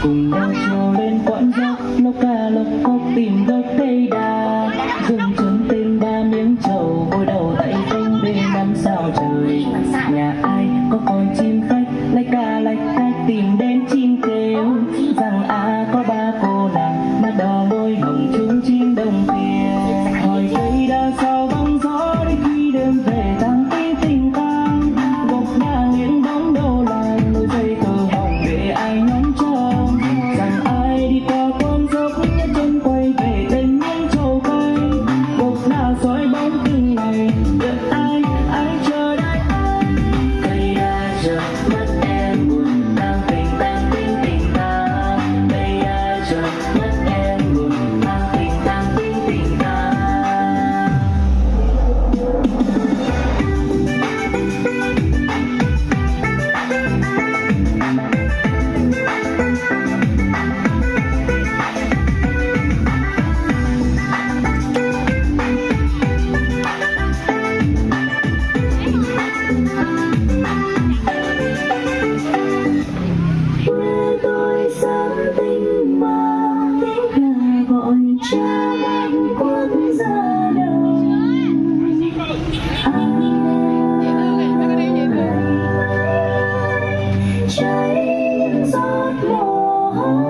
cùng nhau trèo lên quãng dốc lốc ca lốc cốc tìm gốc cây đa, dừng chân tên ba miếng trầu vội đầu tay canh bên năm sao trời. Nhà ai có con chim khách lách ca lách cách tìm đến chim kêu rằng có ba cô nàng mắt đỏ môi hồng chung chim đồng kia. Hỏi cây đa sao bóng gió đến khi đêm về tháng tí tình tang, gốc đa nghiêng bóng đầu làng đôi dây cờ hồng để ai ngóng trông rằng ai đi qua con dốc nhấc chân quay về tên những trầu cây. Gốc đa soi bóng từng ngày đợi ai chờ đợi ai. Cây đa chợt mất em buồn tang tình tình ta. Cây đa chợt mất em buồn tang tình ta. Quê tôi sáng tinh mà là gọi cha mang quân ra đầu. Cháy những giọt mồ hôi